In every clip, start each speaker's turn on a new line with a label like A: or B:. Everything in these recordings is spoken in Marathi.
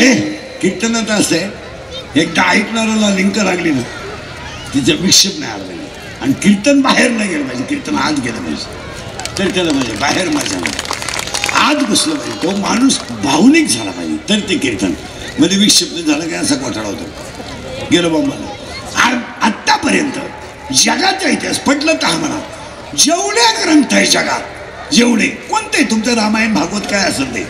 A: ए कीर्तनात असते एकदा ऐकणाऱ्याला लिंक लागली ना तिचा विक्षेप नाही आला पाहिजे आणि कीर्तन बाहेर नाही गेलं पाहिजे, कीर्तन आत गेलं पाहिजे तर त्याला म्हणजे बाहेर मजा नाही, आत बसलं पाहिजे, तो माणूस भावनिक झाला पाहिजे तर ते कीर्तन मध्ये विक्षेप झालं काय असा घोटाळा होतो गेलो बाबा. आत्तापर्यंत जगाचा इतिहास पटलं तर म्हणा जेवढे ग्रंथ आहे जगात जेवढे कोणते तुमचं रामायण भागवत काय असेल ते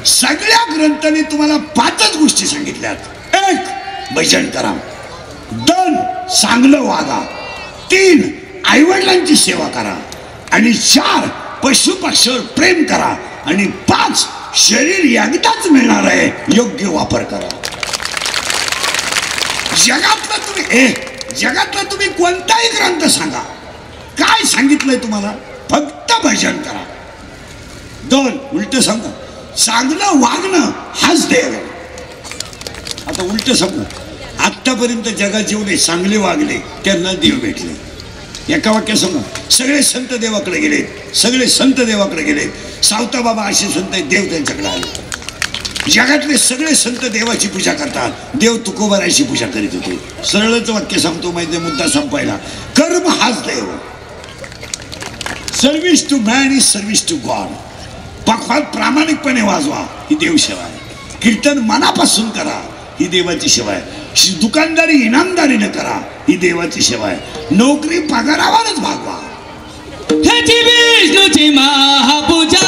A: सगळ्या ग्रंथांनी तुम्हाला 5च गोष्टी सांगितल्यात. 1 भजन करा, 2 चांगलं वागा, 3 आईवडिलांची सेवा करा आणि 4 पशु पक्षावर प्रेम करा आणि 5 शरीर एकदाच मिळणार आहे योग्य वापर करा. जगातला तुम्ही कोणताही ग्रंथ सांगा काय सांगितलंय तुम्हाला, फक्त भजन करा. 2 उलट सांगा, चांगलं वागणं हाच देव आहे. आता उलट सांगू, आतापर्यंत जगात जेवढे चांगले वागले त्यांना देव भेटले. एका वाक्यात सांगा, सगळे संत देवाकडे गेले, सगळे संत देवाकडे गेले, सावता बाबा असे संत देव त्यांच्याकडे आले. जगातले सगळे संत देवाची पूजा करतात, देव तुकोबाराची पूजा करीत होते. सरळच वाक्य सांगतो माहिती मुद्दा संपायला, कर्म हाच देव. Service to man is service to God. पखवात प्रामाणिकपणे वाजवा ही देवसेवा आहे. कीर्तन मनापासून करा ही देवाची सेवा आहे. दुकानदारी इनामदारीने करा ही देवाची सेवा आहे. नोकरी पगारावरच भागवा.
B: विष्णूची महापूजा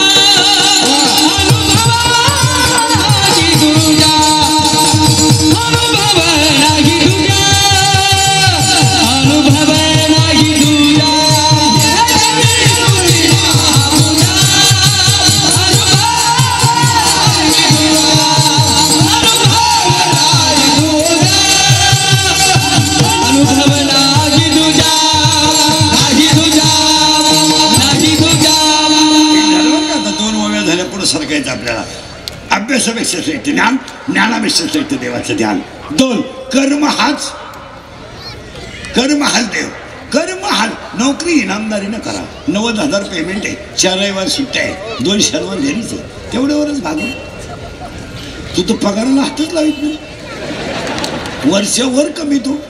A: सरकायचं आपल्याला. अभ्यासापेक्षा श्रेष्ठ ज्ञान, ज्ञानापेक्षा श्रेष्ठ देवाचं ध्यान. 2 कर्म हाच देव. कर्म हाच. नोकरी इनामदारीनं करा. 90,000 पेमेंट आहे, 4 रविवार सुट्ट्या आहे, 2 शनिवार घरीच आहे, तेवढ्यावरच भागू. तू तर पगाराला हातच लावित नाही, वर्षावर कमी तो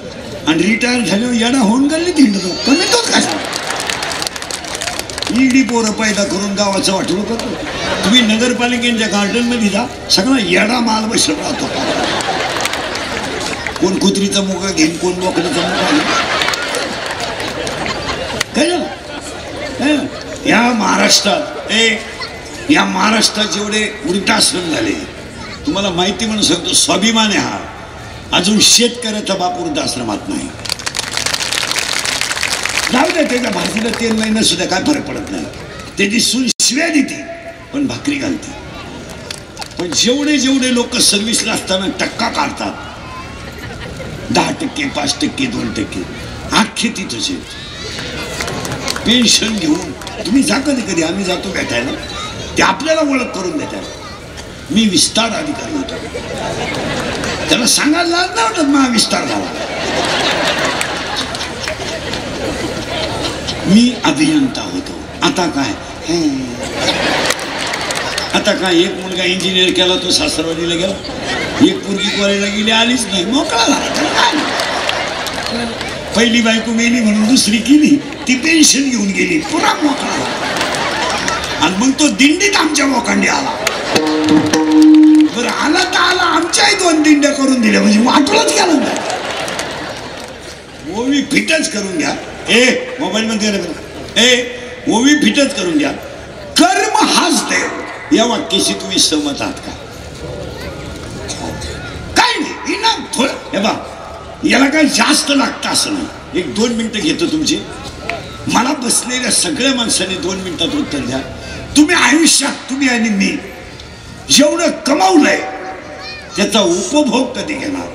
A: आणि रिटायर झाल्यावर येणा होऊन गेली हिंडतो कमी तोच कसा. ईडी पोरं पैदा करून गावाचं वाटलं करतो. तुम्ही नगरपालिकेच्या गार्डन मध्ये जा, सगळा येडा माल बसला राहतो. कोण कुत्रीचा मुगा घेईन, कोण बोकड्याचा मुगा घेईन. काय झालं या महाराष्ट्रात? या महाराष्ट्रात जेवढे वृद्धाश्रम झाले तुम्हाला माहिती म्हणून सांगतो, स्वाभिमान आहे हा. अजून शेतकऱ्याचा बाप वृद्धाश्रमात नाही. जाऊ द्या, त्याच्या भाजीला तेल नाही ना सुद्धा काय फरक पडत नाही. त्याची सून शिव्या देते पण भाकरी घालते. पण जेवढे लोक सर्व्हिसला असताना टक्का काढतात, 10%, 5%, 2%, अख्खे तिथंच आहेत. पेन्शन घेऊन तुम्ही जा कधी आम्ही जातो भेटायला, ते आपल्याला ओळख करून देतात. मी विस्तार अधिकारी होतो, त्याला सांगायला लाज नाही वाटत महाविस्तार झाला. मी अभियंता होतो. आता काय एक मुलगा इंजिनियर केला, तो सासरवाडीला गेला. एक पोरगी कॉलेजला गेली, आलीच नाही, मोकळा झाला. पहिली बायको मेली म्हणून दुसरी केली, ती पेन्शन घेऊन गेली, पुरा मोकळा झाला. आणि मग तो दिंडीत आमच्या मोकांडी आला. बरं आला तर आला, आमच्याही 2 दिंड्या करून दिल्या म्हणजे वाटूनच गेला नाही. ओवी फिटच करून घ्या. मोबाईल मध्ये ओवी फिटच करून घ्या. कर्म हाच देव या वाक्याशी तुम्ही सहमत आहात का? काय नाही इनाम थोडं. हे बा, याला काय जास्त लागतं असं नाही. 1-2 मिनिटं घेतो तुमची. मला बसलेल्या सगळ्या माणसांनी 2 मिनिटात उत्तर द्या. तुम्ही आयुष्यात, तुम्ही आणि मी जेवढं कमावलंय त्याचा उपभोग कधी घेणार?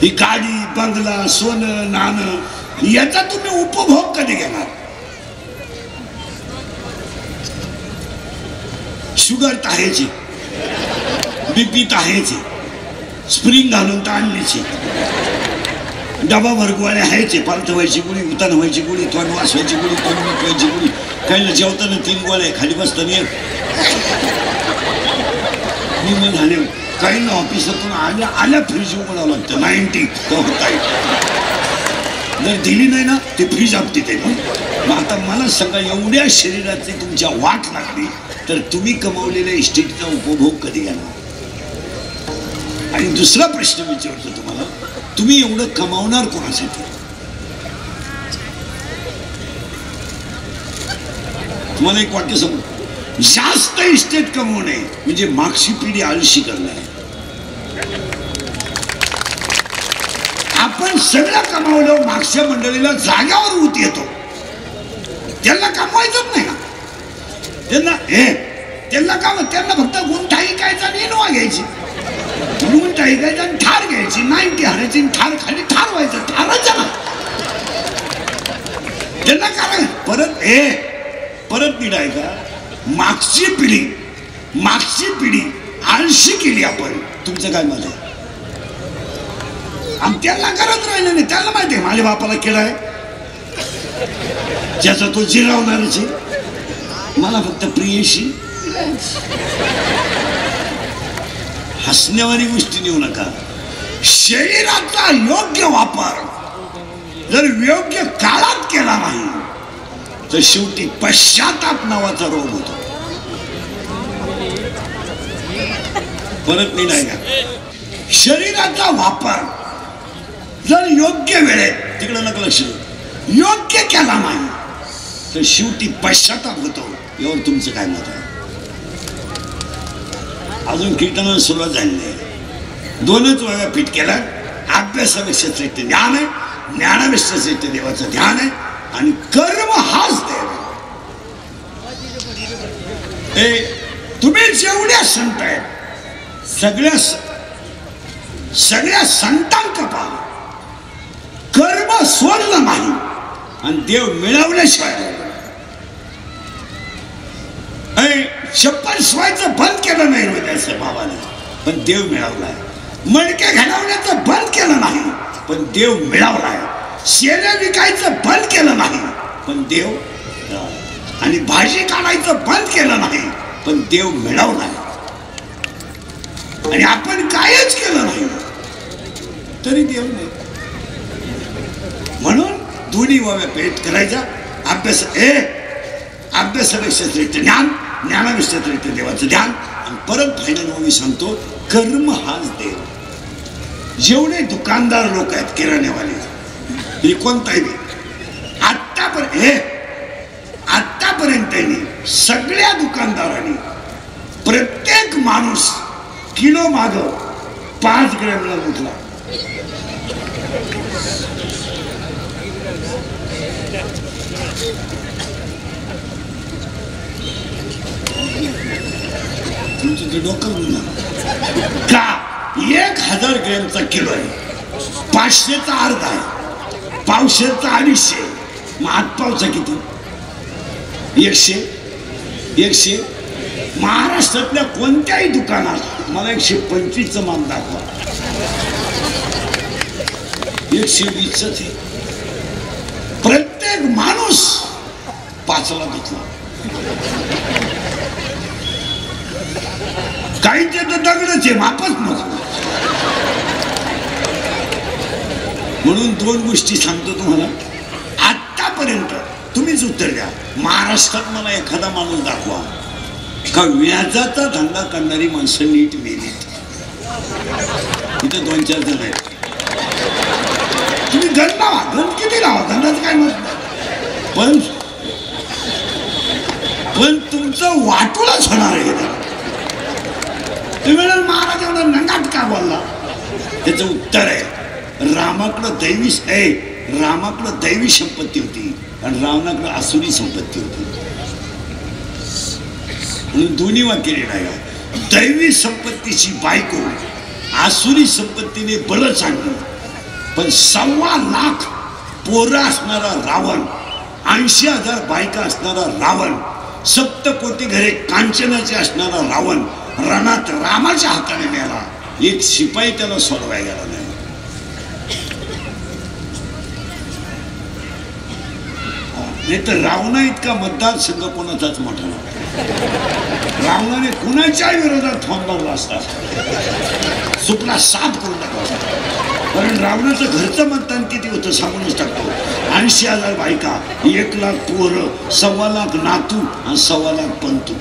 A: ही गाडी, बंगला, सोनं, नाणं याचा तुम्ही उपभोग कधी घेणार? शुगर तर आहेच, बीपी तर आहेच, स्प्रिंग घालून तर आणलीच. डबा भर गोळ्या ह्यायचे, पालथ व्हायची गोळी, उतान व्हायची गोळी, तोंड वाचवायची गोळी, तोंड मिटवायची गोळी, काहीला जेवताना 3 गोळ्या, खाली बसताना 1. मी मग झाले काही ना ऑफिसातून आल्या फ्रीज उघडावं लागतं 90 जर दिली नाही ना ते फ्रीज आपते ते. मग आता मला सांगा, एवढ्या शरीराची तुमच्या वाट लागली तर तुम्ही कमावलेल्या इस्टेटचा उपभोग कधी घेणार? आणि दुसरा प्रश्न विचारतो तुम्हाला, तुम्ही एवढं कमावणार कोणासाठी? तुम्हाला एक वाक्य सांगू, जास्त इस्टेट कमवणे म्हणजे मागची पिढी आळशी करणं आहे. आपण सगळं कमावलं, मागच्या मंडळीला जाग्यावर ऊत येतो, त्यांना कमवायचंच नाही ना. त्यांना त्यांना फक्त गुंठा ऐकायचा आणि इनोवा घ्यायची, गुंठा ऐकायचा आणि ठार घ्यायची, 90 हारायची, ठार खाली ठार व्हायचं, ठारायचं ना त्यांना. कारण परत पिढी आहे का, मागची पिढी आळशी केली आपण. तुमचं काय मत आहे? आणि त्यांना करत राहिलं नाही. त्यांना माहिती आहे माझ्या बापाला किडा आहे, ज्याचा तो जिरावणारच आहे, मला फक्त प्रियशी. हसण्यावारी गोष्टी नेऊ नका. शरीराचा योग्य वापर जर योग्य काळात केला नाही तर शेवटी पश्चाताप नावाचा रोग होतो. परत मी नाही का, शरीराचा वापर जर योग्य वेळेत, तिकडे नका लक्ष, योग्य केला नाही तर शेवटी पश्चाताप होतो. यावर तुमचं काय मत आहे? अजून कीर्तनाला सुरुवात झालेली आहे. 2च वेळा पीठ केला. अभ्यासापेक्षा श्रेष्ठ ज्ञान आहे, ज्ञानापेक्षा श्रेष्ठ देवाचं ध्यान आहे, आणि कर्म हाच देव आहे. तुम्ही जेवढ्या संत आहेत सगळ्या संतांक पाहा, कर्म सोडलं नाही आणि देव मिळवल्याशिवाय. चप्पल शिवायचं बंद केलं नाही हृदयाच्या भावाने, पण देव मिळवलाय. मडके घालवण्याचं बंद केलं नाही, पण देव मिळवलाय. शेऱ्या विकायचं बंद केलं नाही, पण देव, आणि भाजी काढायचं बंद केलं नाही, पण देव मिळवलाय. आणि आपण कायच केलं नाही तरी देव नाही. म्हणून दोन्ही वाव्या पेट करायचा. अभ्यासापेक्षा श्रेष्ठ ज्ञान, ज्ञानापेक्षा श्रेष्ठ देवाचं ध्यान. आणि परत फायनल मी सांगतो, कर्म हाच देव. जेवढे दुकानदार लोक आहेत किराण्यावाले, हे कोणताही आतापर्यंत सगळ्या दुकानदारांनी प्रत्येक माणूस किलो माग 5 ग्रॅमला उठला. तुमचं ते डोकं का 1000 ग्रॅमचा किलो आहे, 500चा अर्धा आहे, पावशेरचा 250. मग हातपावचा किती? 100. महाराष्ट्रातल्या कोणत्याही दुकानात मला 125चं माल दाखवा, 120च आहे. प्रत्येक माणूस 5ला घेतला. काहींचे तर दगडच आहे, मापच नको. म्हणून 2 गोष्टी सांगतो तुम्हाला. आतापर्यंत तुम्हीच उत्तर द्या, महाराष्ट्रात मला एखादा माणूस दाखवा का व्याजाचा धंदा करणारी माणसं नीट मेलीत. इथे 2-4 जण आहेत. तुम्ही धन लावा, धन किती लावा, धंदाच काय मत, पण तुमचं वाटूनच होणार आहे. तुम्ही म्हणाल महाराज एवढा नंगाट का बोलला? त्याचं उत्तर आहे, रामाकडं दैवी संपत्ती होती आणि रावणाकडं आसुरी संपत्ती होती. म्हणून दोन्ही वाक्य नाही. दैवी संपत्तीची बायको आसुरी संपत्तीने बळ चांगलं, पण 1.25 लाख पोरं असणारा रावण, 80,000 बायका असणारा रावण, 7 घरे कांचनाचे असणारा रावण रणात रामाच्या हाताने मेला. एक शिपाई त्याला सोडवाय गेला नाही. नाही तर रावणा इतका मतदारसंघ कोणाचाच मोठा नव्हता. रावणाने कुणाच्या विरोधात फॉर्म भरला असता, सुपला साफ करून टाकला असता. कारण रावणाचं घरचं मतदान किती होतं सांगूनच टाकतो. 80,000 बायका, 1,00,000 पोरं, 1,25,000 नातू आणि 1,25,000 पंतू.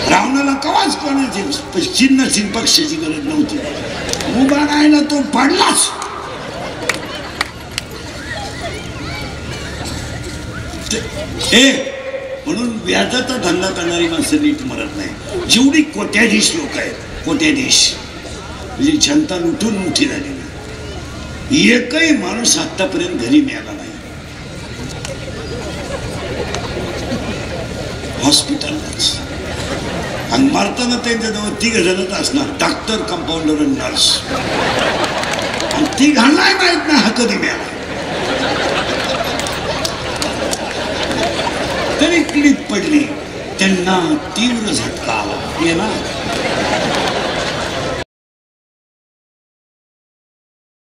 A: रावणाला कवाच कोणाची चिन्ह पक्षाची गरज नव्हती. उभा राहायला तो पडलाच. म्हणून व्याजाचा धंदा करणारी माणसं नीट मरत नाही. जेवढी कोट्याधीश लोक आहेत, कोट्याधीश म्हणजे जनता लुटून मोठी झाली नाही, एकही माणूस आतापर्यंत घरी मिळाला नाही. हॉस्पिटललाच. आणि मारताना त्यांच्याजवळ 3 जणच असणार, डॉक्टर, कंपाऊंडर आणि नर्स. आणि 3 माहित नाही हा कधी मिळाला. तरी किडीत पडली, त्यांना तीव्र झटका आला.